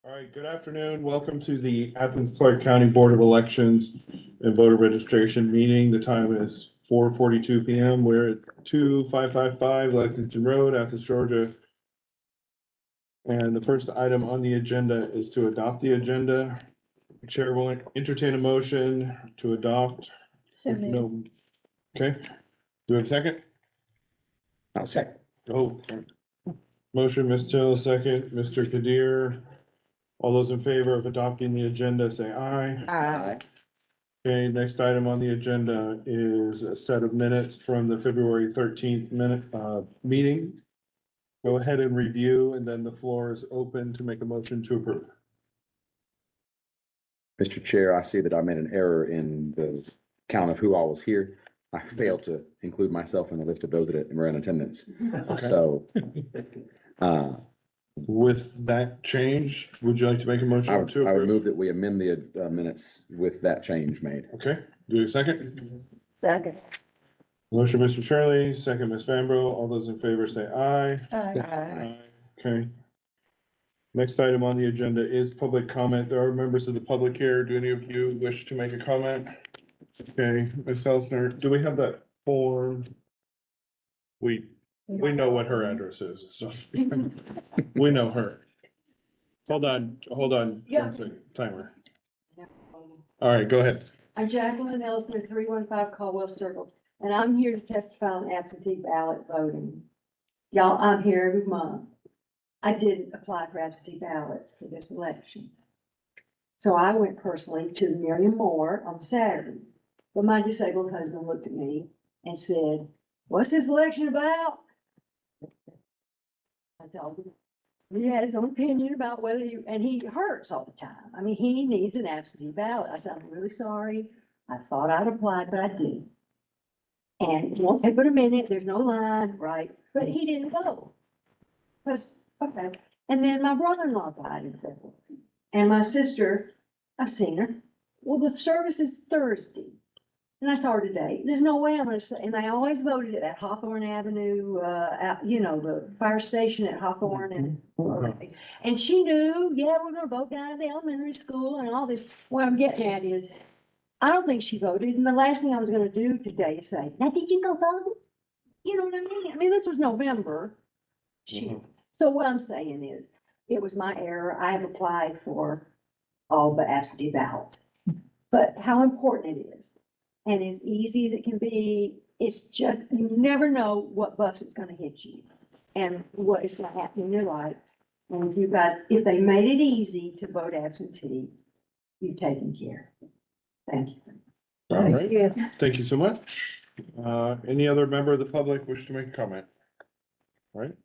All right, good afternoon. Welcome to the Athens-Clarke County Board of Elections and Voter Registration meeting. The time is 4:42 PM. We're at 2555 Lexington Road, Athens, Georgia. And the first item on the agenda is to adopt the agenda. The Chair will entertain a motion to adopt. If no, okay. Do we have a second? I'll second. Oh, motion, Ms. Till, second, Mr. Kadir. All those in favor of adopting the agenda, say aye. Aye. Okay, next item on the agenda is a set of minutes from the February 13th meeting. Go ahead and review, and then the floor is open to make a motion to approve. Mr. Chair, I see that I made an error in the count of who all was here. I failed to include myself in the list of those that were in attendance. So, With that change, would you like to make a motion I to would approve? move that we amend the minutes with that change made. Okay, do a second. Second. Motion, Mr. Shirley, second, Ms. Fambro. All those in favor say aye. Aye. Okay. Next item on the agenda is public comment. There are members of the public here. Do any of you wish to make a comment? Okay, Ms. Elsner, do we have that form? We know what her address is, so we know her. Hold on, Yeah. one second, timer. All right, go ahead. I'm Jacqueline Elsner, 315 Caldwell Circle, and I'm here to testify on absentee ballot voting. Y'all, I'm here every month. I didn't apply for absentee ballots for this election. So I went personally to Miriam Moore on Saturday, but my disabled husband looked at me and said, "What's this election about?" I told him. He had his own opinion about whether and he hurts all the time. I mean, he needs an absentee ballot. I said, "I'm really sorry. I thought I'd applied, but I didn't." And it won't take but a minute. There's no line, right? But he didn't go. Okay. And then my brother-in-law died in February. And my sister, I've seen her. Well, the service is Thursday. And I saw her today. There's no way I'm gonna say, and they always voted at that Hawthorne Avenue, the fire station at Hawthorne and she knew, yeah, we're gonna vote down at the elementary school and all this. What I'm getting at is, I don't think she voted, and the last thing I was gonna do today is say, "Now, did you go vote?" You know what I mean? I mean, this was November. So what I'm saying is, it was my error. I have applied for all the absentee ballots. But how important it is, and as easy as it can be, it's just, you never know what bus is gonna hit you and what is gonna happen in your life. And if they made it easy to vote absentee, you've taken care. Thank you. All right, thank you so much. Any other member of the public wish to make a comment? All right.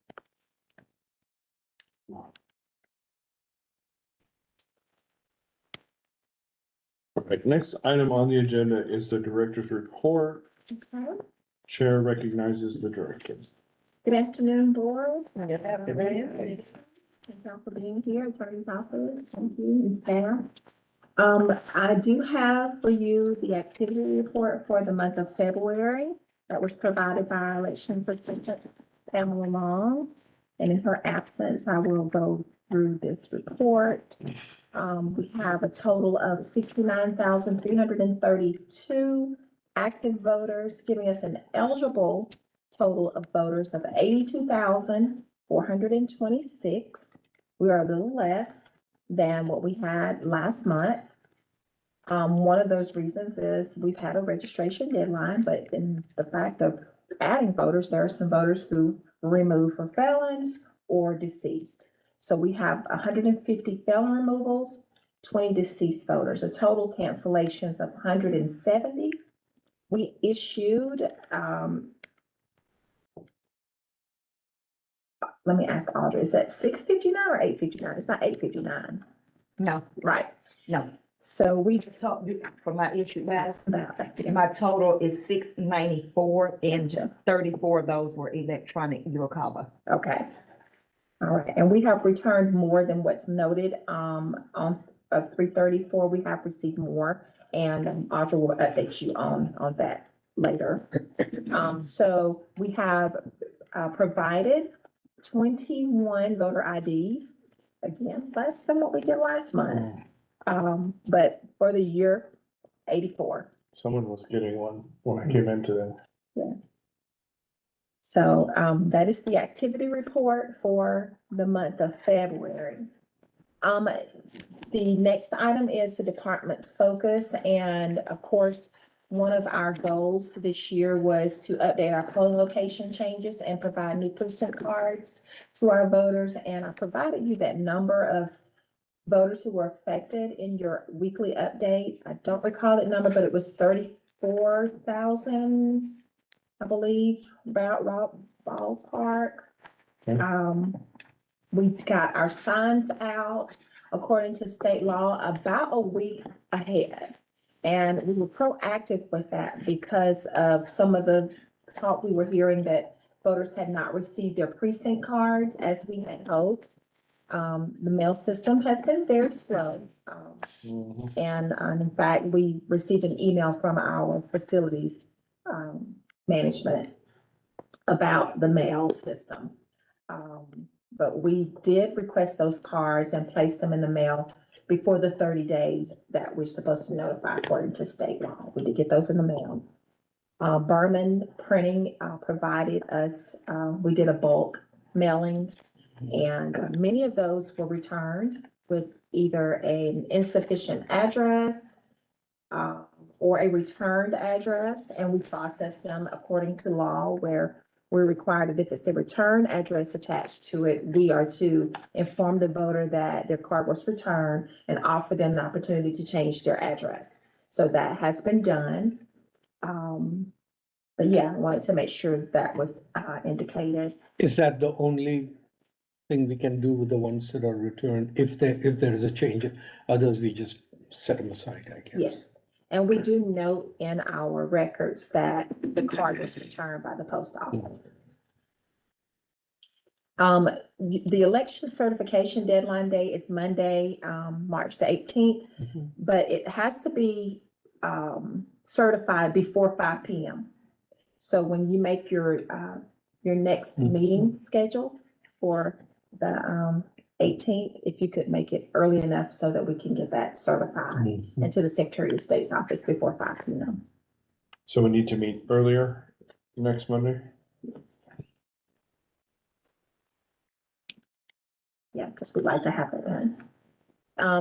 All right, next item on the agenda is the director's report. Chair recognizes the director. Good afternoon, board. Good afternoon. Thank you for being here, attorney's office. Thank you, and staff. I do have for you the activity report for the month of February that was provided by our elections assistant, Pamela Long. And in her absence, I will go through this report. We have a total of 69,332 active voters, giving us an eligible total of voters of 82,426. We are a little less than what we had last month. One of those reasons is we've had a registration deadline, but in the fact of adding voters, there are some voters who were removed for felons or deceased. So we have 150 felon removals, 20 deceased voters, a total cancellations of 170. We issued, let me ask Audrey, is that 659 or 859? It's not 859. No, Right. no. So we Talk for my issue. that's My total is 694 and 34 of those were electronic Eurocaba. okay. All right, and we have returned more than what's noted of 334. We have received more, and Audra will update you on that later. So we have provided 21 voter IDs. again, less than what we did last month. But for the year, 84. Someone was getting one when I came in today. So, that is the activity report for the month of February. The next item is the department's focus, and of course, one of our goals this year was to update our polling location changes and provide new precinct cards to our voters, and I provided you that number of voters who were affected in your weekly update. I don't recall that number, but it was 34,000, I believe, about ballpark. We got our signs out according to state law about a week ahead. And we were proactive with that because of some of the talk we were hearing that voters had not received their precinct cards as we had hoped. The mail system has been very slow. And in fact, we received an email from our facilities management about the mail system. But we did request those cards and place them in the mail before the 30 days that we're supposed to notify according to state law. We did get those in the mail. Berman Printing provided us, we did a bulk mailing, and many of those were returned with either an insufficient address or a returned address, and we processed them according to law, where we're required that if it's a return address attached to it, we are to inform the voter that their card was returned and offer them the opportunity to change their address. So that has been done. But yeah, I wanted to make sure that was indicated. Is that the only thing we can do with the ones that are returned? If there is a change, others we just set them aside, I guess. Yes, and we do note in our records that the card was returned by the post office. The election certification deadline day is Monday, March the 18th, but it has to be certified before 5 p.m. So when you make your next meeting schedule for the 18th, if you could make it early enough so that we can get that certified into the Secretary of State's office before 5 p.m. So we need to meet earlier next Monday? Yes. Yeah, because we'd like to have it done.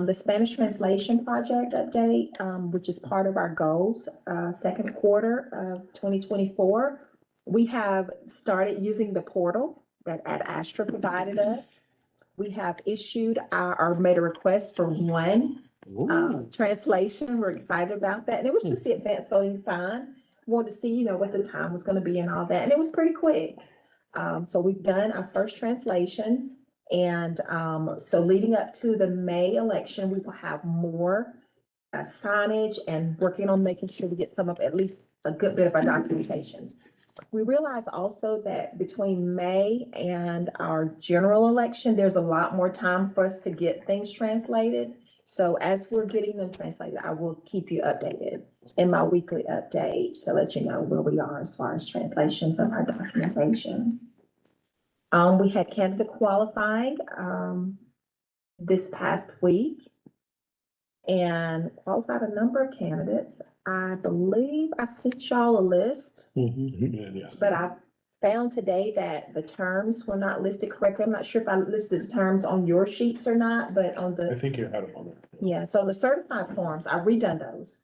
The Spanish translation project update, which is part of our goals, second quarter of 2024. We have started using the portal that Ad Astra provided us. We have issued or made a request for one translation. We're excited about that. And it was just the advanced voting sign. Wanted to see, what the time was going to be and all that. And it was pretty quick. So we've done our first translation. And so leading up to the May election, we will have more signage and working on making sure we get some of at least a good bit of our documentations. We realize also that between May and our general election, there's a lot more time for us to get things translated. So as we're getting them translated, I will keep you updated in my weekly update to let you know where we are as far as translations of our documentations. We had candidate qualifying this past week and qualified a number of candidates. I believe I sent y'all a list, Yes. but I found today that the terms were not listed correctly. I'm not sure if I listed the terms on your sheets or not, but on I the, think you had them on there. yeah, so the certified forms, I've redone those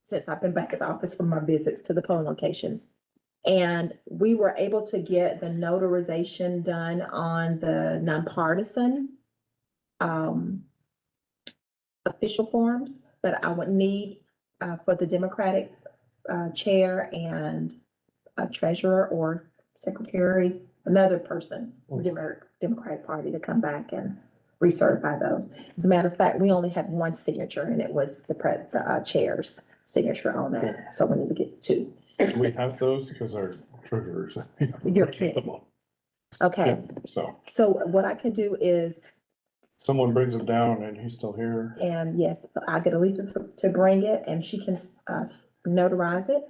since I've been back at the office from my visits to the polling locations. And we were able to get the notarization done on the nonpartisan official forms, but I would need for the Democratic chair and treasurer or secretary, another person, Democratic Party, to come back and recertify those. As a matter of fact, we only had one signature, and it was the chair's signature on that. So we need to get two. Do we have those? Because our treasurers. You're kidding. Okay, so what I can do is, Someone brings them down and he's still here. and yes, I'll get Aletha to bring it, and she can notarize it.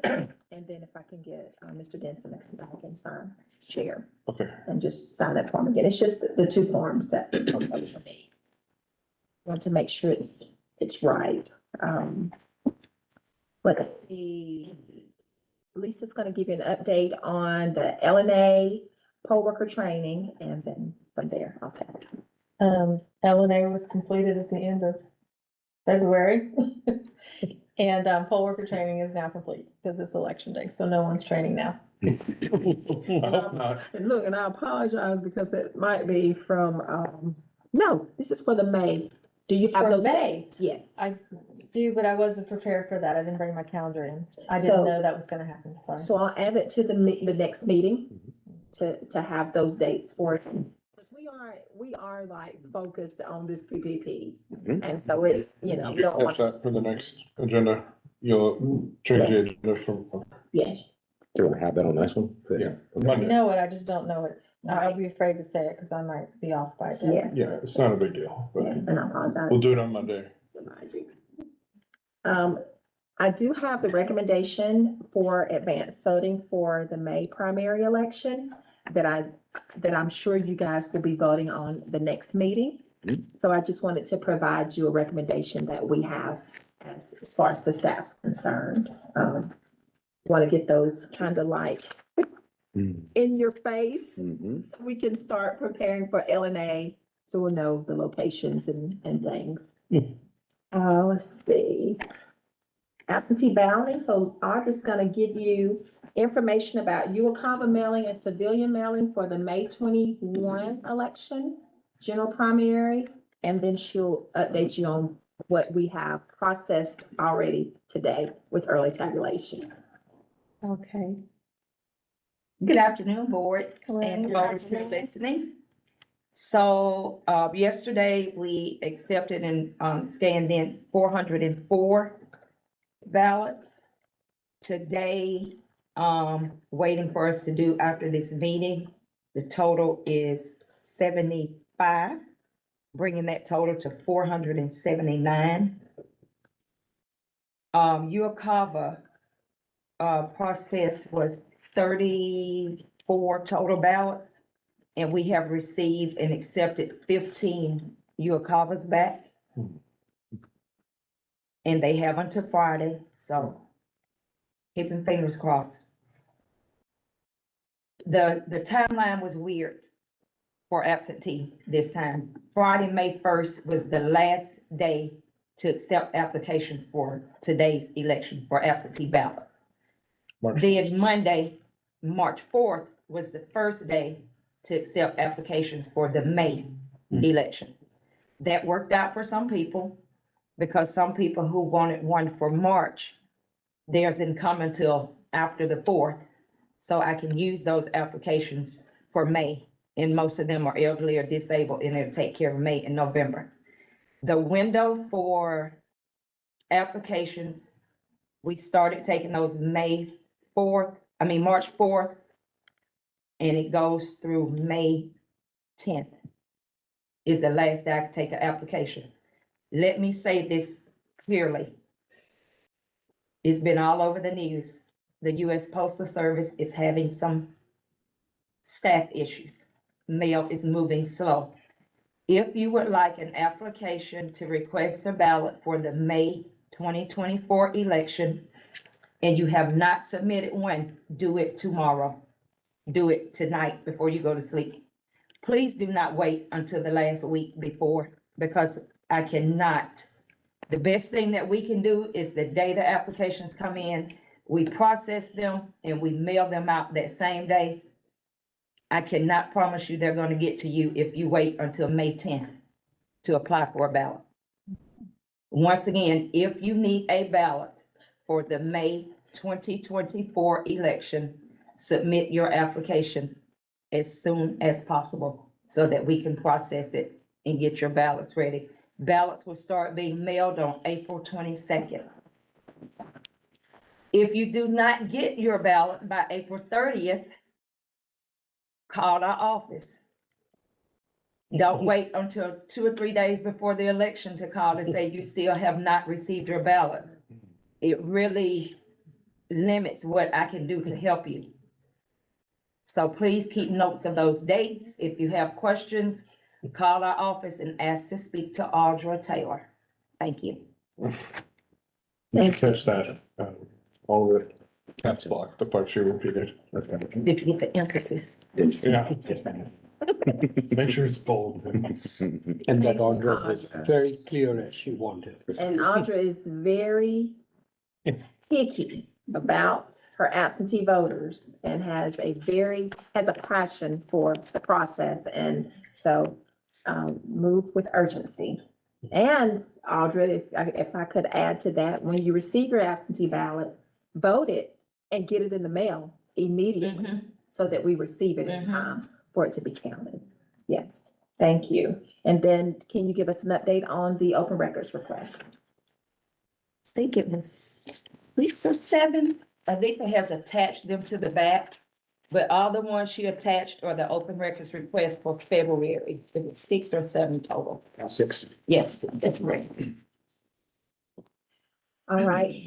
And then if I can get Mr. Denson to come back and sign as chair Okay. and just sign that form again. It's just the two forms that we need. want to make sure it's right. But Lisa's gonna give you an update on the LNA poll worker training, and then from there, I'll take it. LNA was completed at the end of February. And, poll worker training is now complete because it's election day, so no one's training now. I hope not. And look, and I apologize because that might be from, no, this is for the May. Do you have For those May? dates? Yes. I do, but I wasn't prepared for that. I didn't bring my calendar in. I So- didn't know that was gonna happen, sorry. So I'll add it to the next meeting to have those dates for it. Because we are like focused on this PPP. Mhm. And so it's, you know, we don't Catch want, that for the next agenda. You'll change the agenda from, yes. Do you want to have that on the next one? yeah, I Monday. know it, I just don't know it. I'll be afraid to say it because I might be off by then. Yes. Yeah, it's not a big deal, but And I apologize. we'll do it on Monday. I do have the recommendation for advanced voting for the May primary election that I'm sure you guys will be voting on the next meeting. Mhm. So I just wanted to provide you a recommendation that we have as far as the staff's concerned. Want to get those kind of like in your face. Mhm. So we can start preparing for LNA, so we'll know the locations and things. Let's see. Absentee balloting, so Audra's gonna give you information about UOCAVA mailing and civilian mailing for the May 21 election, general primary, and then she'll update you on what we have processed already today with early tabulation. Okay. Good afternoon, board and Hello. voters who are listening. So, yesterday we accepted and, scanned in 404 ballots. Today, waiting for us to do after this meeting, the total is 75, bringing that total to 479. UOCAVA, process was 34 total ballots, and we have received and accepted 15 UOCAVAs back. And they have until Friday, so keeping fingers crossed. The timeline was weird for absentee this time. Friday, May 1st was the last day to accept applications for today's election for absentee ballot. March Then Monday, March 4th was the first day to accept applications for the May election. That worked out for some people because some people who wanted one for March, theirs didn't come until after the 4th. So I can use those applications for May, and most of them are elderly or disabled, and it'll take care of May and November. The window for applications, we started taking those March 4th, and it goes through May 10th is the last day I can take an application. Let me say this clearly. It's been all over the news. The U.S. Postal Service is having some staff issues. Mail is moving slow. If you would like an application to request a ballot for the May 2024 election, and you have not submitted one, do it tomorrow. Do it tonight before you go to sleep. Please do not wait until the last week before, because I cannot. The best thing that we can do is the day the applications come in, we process them and we mail them out that same day. I cannot promise you they're gonna get to you if you wait until May 10th to apply for a ballot. Once again, if you need a ballot for the May 2024 election, submit your application as soon as possible so that we can process it and get your ballots ready. Ballots will start being mailed on April 22nd. If you do not get your ballot by April 30th, call our office. Don't wait until 2 or 3 days before the election to call and say you still have not received your ballot. It really limits what I can do to help you. So please keep notes of those dates. If you have questions, called our office and asked to speak to Audra Taylor. Thank you. You catch that, all the caps lock, the part you repeated. Did you get the emphasis? Yeah, Yes, ma'am. make sure it's bold. And that Thank you, Audra was Audra. very clear as she wanted. And Audra is very picky about her absentee voters and has a passion for the process. And so, move with urgency. And Audra, if I could add to that, when you receive your absentee ballot, vote it and get it in the mail immediately so that we receive it in time for it to be counted. Yes, thank you. And then can you give us an update on the open records request? I think it was 6 or 7. Alika has attached them to the back, but all the ones she attached are the open records request for February. It was 6 or 7 total. 6. Yes, that's right. All right,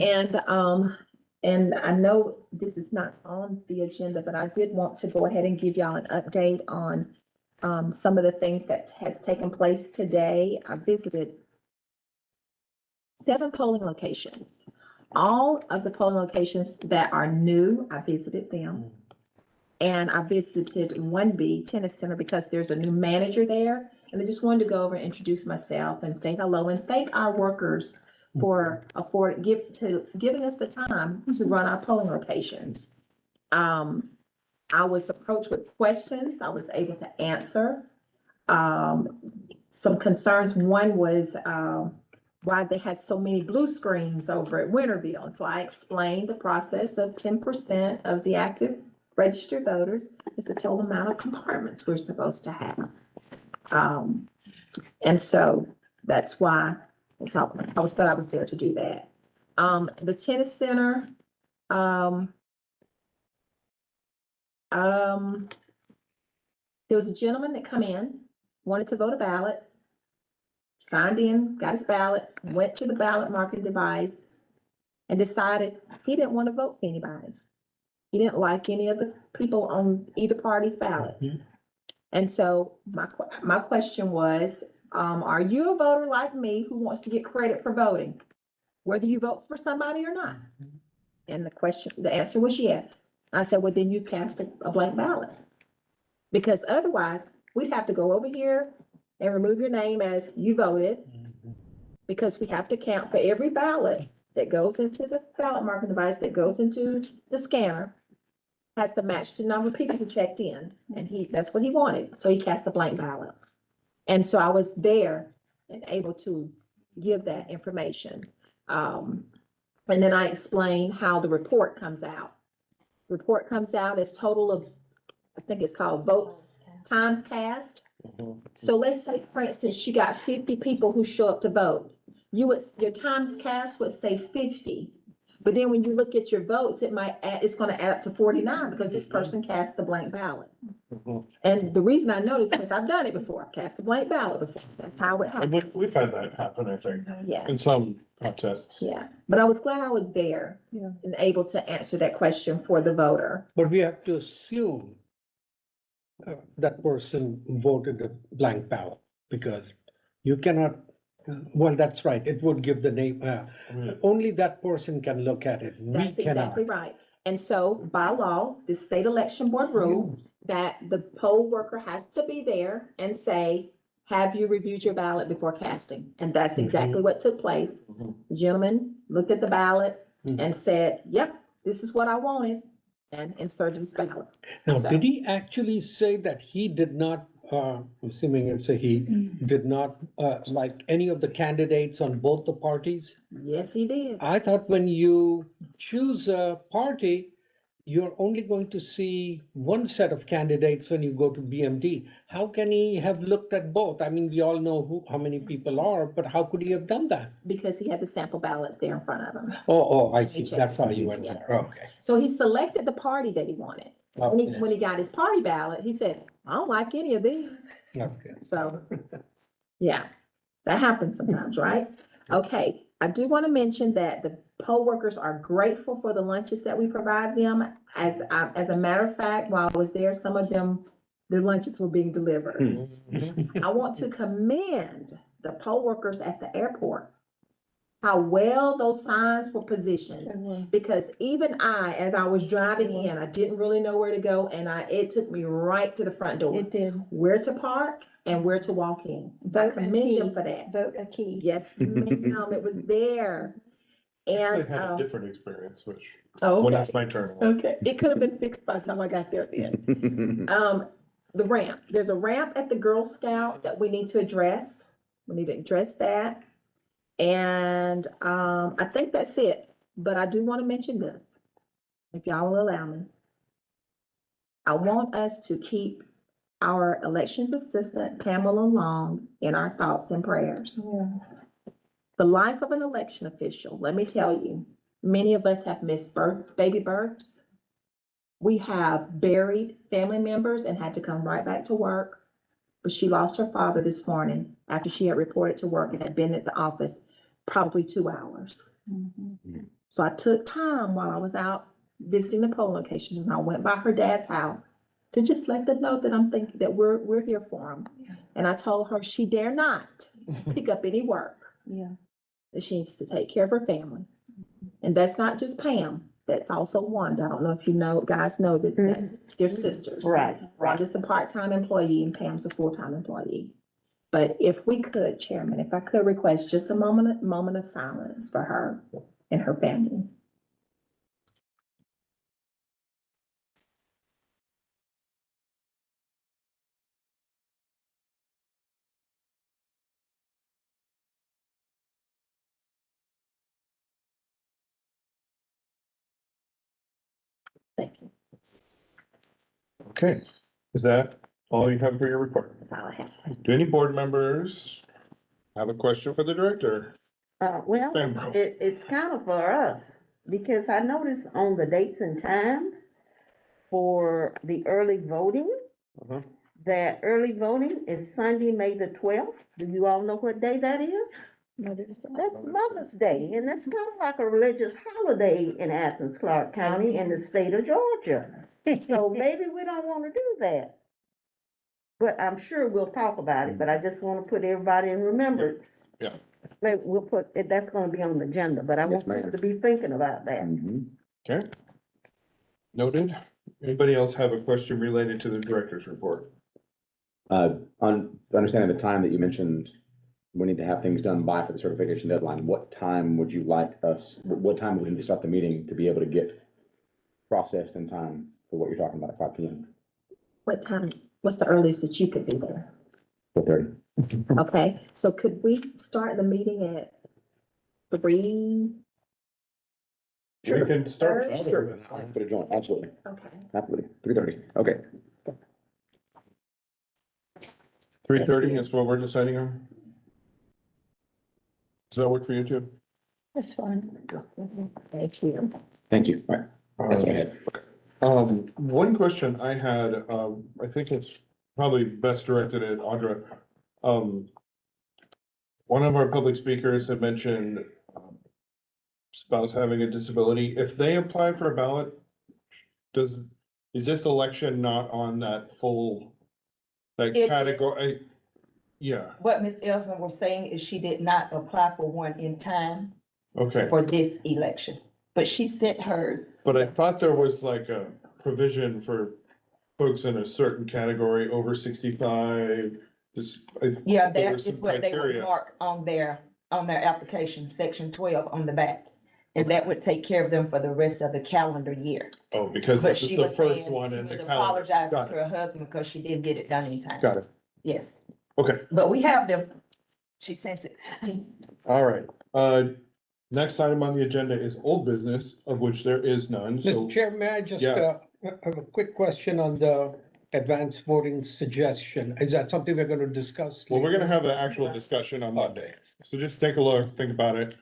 and I know this is not on the agenda, but I did want to go ahead and give y'all an update on some of the things that has taken place today. I visited 7 polling locations. All of the polling locations that are new, I visited them. And I visited 1B Tennis Center because there's a new manager there. And I just wanted to go over and introduce myself and say hello and thank our workers for giving us the time to run our polling locations. I was approached with questions. I was able to answer some concerns. One was why they had so many blue screens over at Winterville. And so I explained the process of 10% of the active registered voters is the total amount of compartments we're supposed to have. And so that's why I thought I was there to do that. The tennis center, there was a gentleman that come in, wanted to vote a ballot, signed in, got his ballot, went to the ballot marking device, and decided he didn't want to vote for anybody. He didn't like any of the people on either party's ballot. And so my question was, are you a voter like me who wants to get credit for voting, whether you vote for somebody or not? And the answer was yes. I said, well, then you cast a blank ballot. Because otherwise, we'd have to go over here and remove your name as you voted, because we have to count for every ballot that goes into the ballot marking device, that goes into the scanner, has to match the number of people who checked in, and that's what he wanted, so he cast a blank ballot. And so I was there and able to give that information. And then I explained how the report comes out. Report comes out as total of, I think it's called votes times cast. So let's say, for instance, you got 50 people who show up to vote. Your times cast would say 50. But then when you look at your votes, it's gonna add up to 49 because this person cast the blank ballot. And the reason I know this is because I've done it before. I've cast a blank ballot before. That's how it happened. We've had that happen, I think, Yeah, in some contests. yeah. But I was glad I was there and able to answer that question for the voter. But we have to assume that person voted a blank ballot because you cannot, well, that's right. It would give the name, only that person can look at it. We That's cannot. exactly right. And so by law, the state election board rule that the poll worker has to be there and say, have you reviewed your ballot before casting? And that's exactly what took place. The gentleman looked at the ballot and said, yep, this is what I wanted, and inserted his ballot. Now, So- did he actually say that he did not, I'm assuming it's a he, did not like any of the candidates on both the parties? Yes, he did. I thought when you choose a party, you're only going to see one set of candidates when you go to BMD. How can he have looked at both? I mean, we all know how many people are, but how could he have done that? Because he had the sample ballots there in front of him. Oh, I see. checked. That's how you went Yeah. there. Okay. So he selected the party that he wanted. When he got his party ballot, he said, I don't like any of these. Okay. So, yeah, that happens sometimes, right? Okay, I do want to mention that the poll workers are grateful for the lunches that we provide them. As a matter of fact, while I was there, some of them their lunches were being delivered. Mhm. I want to commend the poll workers at the airport, how well those signs were positioned. Because even I, as I was driving in, I didn't really know where to go, and it took me right to the front door, It did. where to park and where to walk in. I Vote a commend them key. for that. Vote a key. Yes, ma'am, it was there. And, Actually had a different experience, which, oh, when okay, it's my turn. okay, it could have been fixed by the time I got there then. The ramp, there's a ramp at the Girl Scout that we need to address. We need to address that. And, I think that's it, but I do want to mention this, if y'all will allow me. I want us to keep our elections assistant Pamela Long in our thoughts and prayers. The life of an election official, let me tell you, many of us have missed baby births. We have buried family members and had to come right back to work. But she lost her father this morning after she had reported to work and had been at the office probably 2 hours. So I took time while I was out visiting the polling locations, and I went by her dad's house to just let them know that I'm thinking that we're here for them. And I told her she dare not pick up any work. Yeah. That she needs to take care of her family. And that's not just Pam, that's also Wanda. I don't know if you know, guys know that that's their sisters. Right, right. Wanda's a part-time employee and Pam's a full-time employee. But if we could, Chairman, if I could request just a moment of silence for her and her family. Thank you. Okay, is that all you have for your report? That's all I have. Do any board members have a question for the director? Well, Sandra. it's kind of for us, because I noticed on the dates and times for the early voting, Uh-huh. that early voting is Sunday, May the 12th. Do you all know what day that is? That's Mother's Day, and that's kind of like a religious holiday in Athens-Clarke County in the state of Georgia. So maybe we don't want to do that. But I'm sure we'll talk about it, but I just want to put everybody in remembrance. Yeah. Maybe we'll put, that's gonna be on the agenda, but I Yes, want ma'am. people to be thinking about that. Mhm. Okay. Noted. Anybody else have a question related to the director's report? On understanding the time that you mentioned, we need to have things done by for the certification deadline, what time would you like us, what time would we need to start the meeting to be able to get processed in time for what you're talking about at 5 p.m.? What time, what's the earliest that you could be there? 4:30. Okay, so could we start the meeting at 3? We can start. Sure. Put a joint, absolutely, Okay. absolutely, 3:30, okay. 3:30 is what we're deciding on? Does that work for you too? That's fine. Thank you. Thank you, all right, that's what I had. One question I had, I think it's probably best directed at Audra. One of our public speakers had mentioned spouse having a disability. If they apply for a ballot, is this election not on that full, that It is. category? Yeah, What Ms. Elson was saying is she did not apply for one in time okay. for this election, but she sent hers. But I thought there was like a provision for folks in a certain category over 65. Yeah, there that was some is what they would criteria. mark on their application, section 12 on the back. And that would take care of them for the rest of the calendar year. Oh, because But this is she the was first saying, one she in was the calendar. apologizing Got to her husband because she didn't get it done in time. Got it. Yes, Okay, but we have them. She sent it. all right. Next item on the agenda is old business, of which there is none, so. Mr. Chair, may I just, Yeah. have a quick question on the advanced voting suggestion? Is that something we're gonna discuss? Well, we're gonna later? have an actual discussion on Monday, so just take a look, think about it.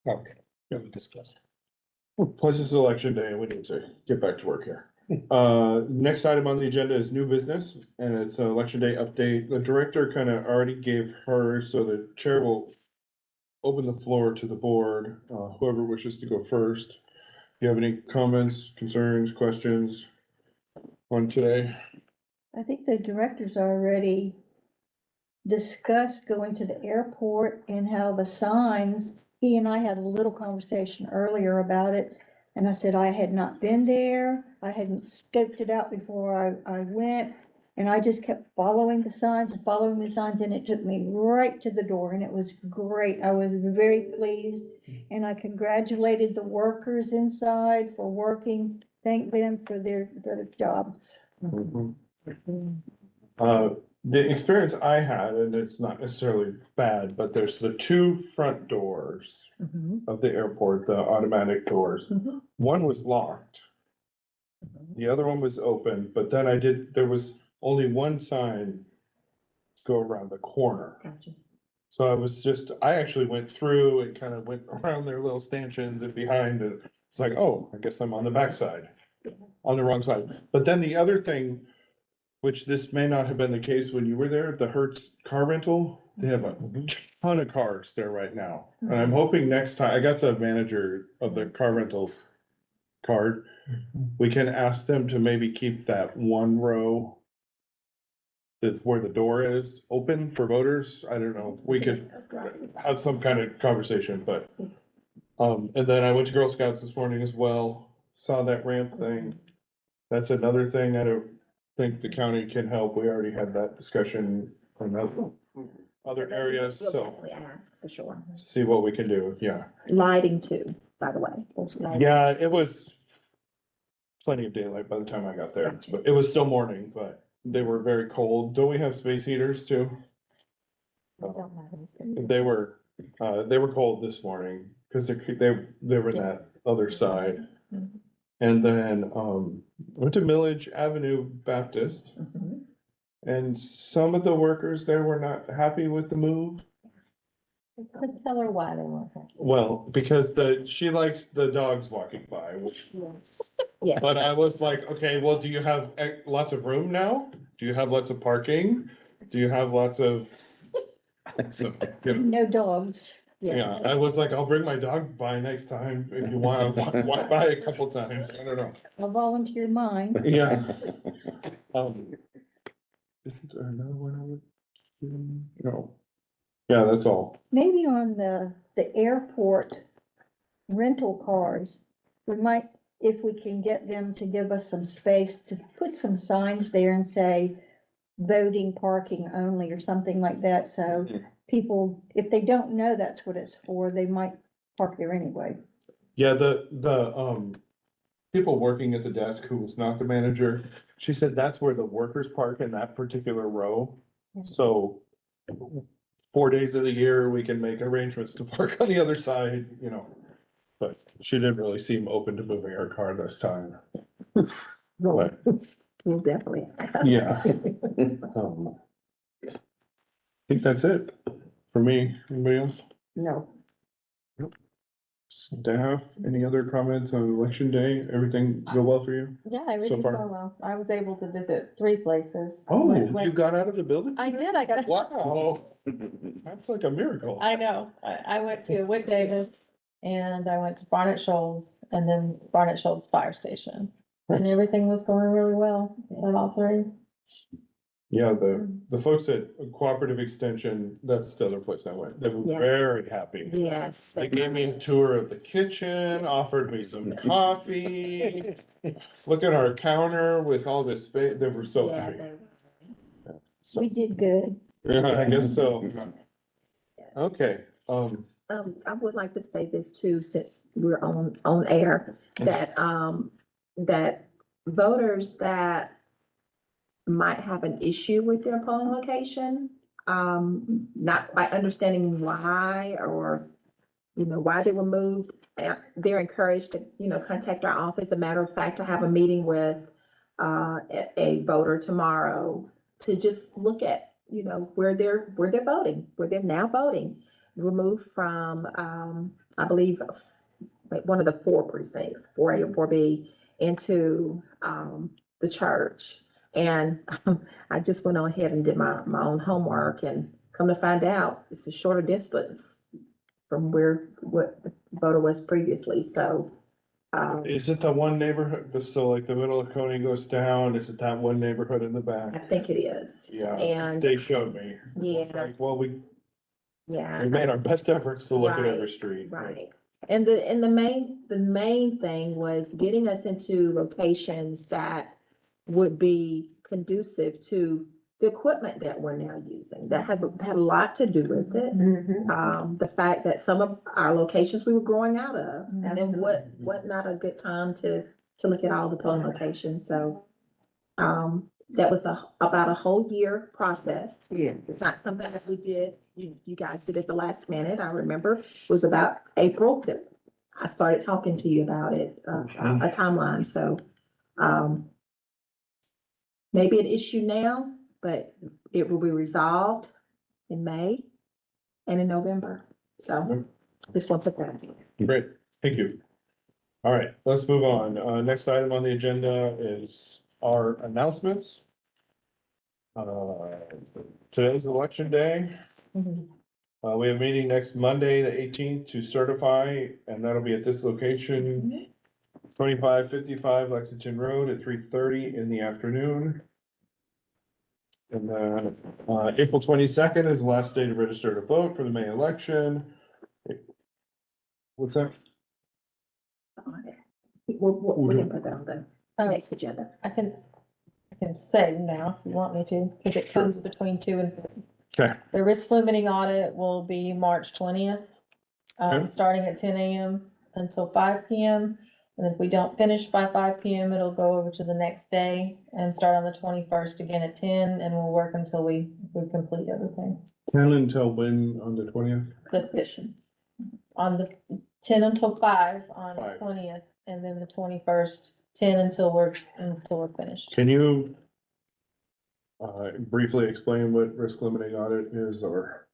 Okay, we'll discuss. Plus it's election day and we need to get back to work here. Next item on the agenda is new business and it's an election day update. The director kind of already gave her, so the chair will open the floor to the board, whoever wishes to go first. Do you have any comments, concerns, questions on today? I think the directors already discussed going to the airport and how the signs, he and I had a little conversation earlier about it. And I said I had not been there. I hadn't scoped it out before I went. And I just kept following the signs and following the signs, and it took me right to the door, and it was great. I was very pleased. And I congratulated the workers inside for working, thank them for their jobs. The experience I had, and it's not necessarily bad, but there's the two front doors of the airport, the automatic doors. Mhm. One was locked. The other one was open, but then there was only one sign go around the corner. Gotcha. So I actually went through and kind of went around their little stanchions and behind, and it's like, oh, I guess I'm on the backside, on the wrong side. But then the other thing, which this may not have been the case when you were there, the Hertz car rental, they have a ton of cars there right now. And I'm hoping next time, I got the manager of the car rentals card. We can ask them to maybe keep that one row that's where the door is open for voters. I don't know. We could That's right. have some kind of conversation, but, and then I went to Girl Scouts this morning as well, saw that ramp thing. That's another thing I don't think the county can help. We already had that discussion on other areas, We'll so definitely ask for sure. see what we can do, yeah. Lighting too, by the way. Yeah, it was plenty of daylight by the time I got there, Gotcha. but it was still morning, but they were very cold. Don't we have space heaters too? They were cold this morning, cause they were in that other side. And then, went to Millage Avenue Baptist, Mhm. and some of the workers there were not happy with the move. Couldn't tell her why they weren't happy. Well, because she likes the dogs walking by, Yeah. but I was like, okay, well, do you have lots of room now? Do you have lots of parking? Do you have lots of? So, you know, No dogs. yeah, I was like, I'll bring my dog by next time if you want to walk by a couple times. I don't know. I'll volunteer mine. Yeah. Isn't there another one I would? No. Yeah, that's all. Maybe on the airport rental cars, we might, if we can get them to give us some space to put some signs there and say voting parking only or something like that, so people, if they don't know that's what it's for, they might park there anyway. Yeah, the people working at the desk who was not the manager, she said that's where the workers park in that particular row. So 4 days of the year, we can make arrangements to park on the other side, you know. But she didn't really seem open to moving her car this time. Well, But, we'll definitely. ask. yeah. I think that's it for me. Anybody else? No. Staff, any other comments on election day? Everything go well for you? Yeah, everything's far? going well. I was able to visit 3 places. Oh, Went- you got out of the building? I did, I got. Wow, that's like a miracle. I know. I went to Wick Davis and I went to Barnett Shoals and then Barnett Shoals Fire Station. And everything was going really well at all 3. Yeah, the folks at Cooperative Extension, that's the other place I went. They were Yeah. very happy. Yes. They gave me a tour of the kitchen, offered me some coffee. Look at our counter with all this space. They were so Yeah, happy. they- So, We did good. yeah, I guess so. Okay, I would like to say this too, since we're on air, that, that voters that might have an issue with their polling location, not quite understanding why or, why they were moved, they're encouraged to, contact our office. A matter of fact, I have a meeting with, a voter tomorrow to just look at, where they're voting, where they're now voting, removed from, I believe, one of the 4 precincts, 4A or 4B, into, the church. And I just went on ahead and did my own homework, and come to find out, it's a shorter distance from what the voter was previously. So Is it the one neighborhood, so like the middle of Coney goes down, is it that one neighborhood in the I back? think it is. Yeah, And, they showed me. It's yeah, like, well, we yeah. made our best efforts to look at every Right, street. but- Right. And the main thing was getting us into locations that would be conducive to the equipment that we're now using. That had a lot to do with it. The fact that some of our locations we were growing out of, and then what not a good time to look at all the polling locations, so. That was about a whole year process. Yeah. It's not something that we did, you guys did it the last minute, I remember, it was about April that I started talking to you about it, a timeline, so, maybe an issue now, but it will be resolved in May and in November, so just want to put that. Great, thank you. All right, let's move on. Next item on the agenda is our announcements. Today's election day. We have a meeting next Monday, the 18th, to certify, and that'll be at this location, 2555 Lexington Road at 3:30 in the afternoon. And then, April 22nd is the last day to register to vote for the May election. What's that? We're gonna put that on the Oh. next agenda. I can say now if you want me to, because it comes between 2 and 3. Okay. The risk limiting audit will be March 20th, Okay. starting at 10 a.m. until 5 p.m. And if we don't finish by 5 p.m., it'll go over to the next day and start on the 21st again at 10, and we'll work until we complete everything. 10 until when on the 20th? On the 10 until 5 on the 5. 20th, and then the 21st, 10 until we're finished. Can you briefly explain what risk limiting audit is, or?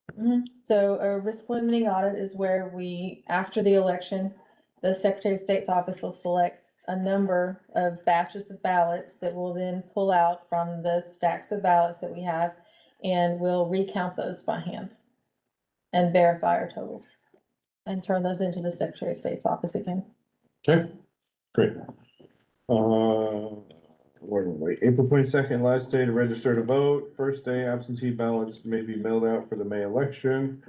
So a risk limiting audit is where we, after the election, the Secretary of State's office will select a number of batches of ballots that will then pull out from the stacks of ballots that we have, and we'll recount those by hand and verify our totals and turn those into the Secretary of State's office again. Okay, great. Where were we? April 22nd, last day to register to vote. First day absentee ballots may be mailed out for the May election.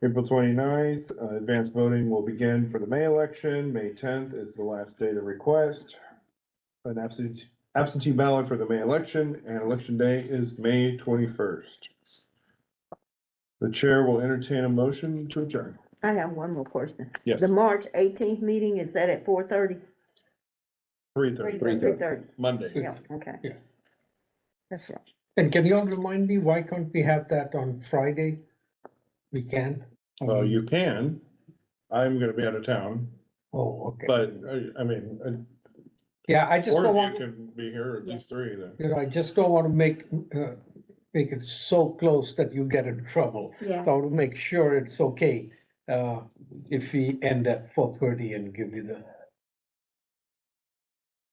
April 29th, advanced voting will begin for the May election. May 10th is the last day to request an absentee ballot for the May election, and election day is May 21st. The chair will entertain a motion to adjourn. I have one more question. Yes. The March 18th meeting, is that at 4:30? 3:30, 3:30. Monday. Yeah, okay. Yeah. That's right. And can you all remind me, why can't we have that on Friday? We can? Well, you can. I'm gonna be out of town, Oh, okay. but I mean, Yeah, I just four don't of you want, can be here, at least three then. I just don't want to make it so close that you get in trouble. Yeah. So I want to make sure it's okay, if we end at 4:30 and give you the.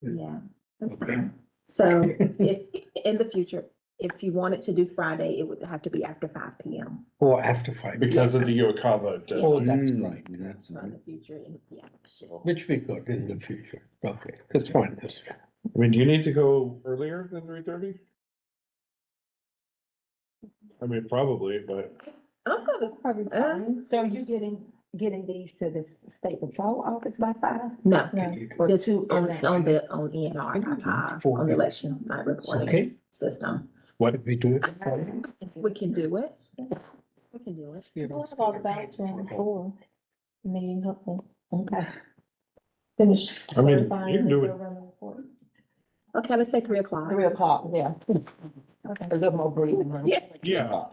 Yeah, that's Okay. fine. So if, in the future, if you wanted to do Friday, it would have to be after 5 p.m. Or after 5. Because of the Yokawa. Oh, that's Mm, right. yeah. That's So in the future, yeah, sure. Which we could in the future. Okay, that's fine, this. I mean, do you need to go earlier than 3:30? I mean, probably, but I'm gonna, Probably fine. So you're getting these to the state patrol office by 5? no, No. just on ENR, on the election night reporting Okay, system. what did we do? We can do it. We can do it. We'll have all the ballots around before the meeting, hopefully. Okay. Finish. I mean, certifying you can and do go it. run the report. Okay, let's say 3 o'clock. 3 o'clock, yeah. Okay. A little more breathing room. yeah.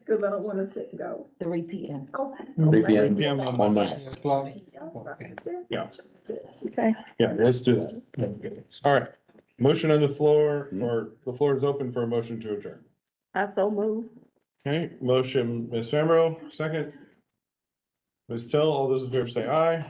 Cause I don't wanna sit and go. 3 p.m. Okay. 3 p.m. PM on Monday. Yeah. Okay. Yeah, let's do that. All right, motion on the floor, or the floor is open for a motion to adjourn. I so move. Okay, motion, Ms. Fambro, second. Ms. Tell, all those in favor say aye.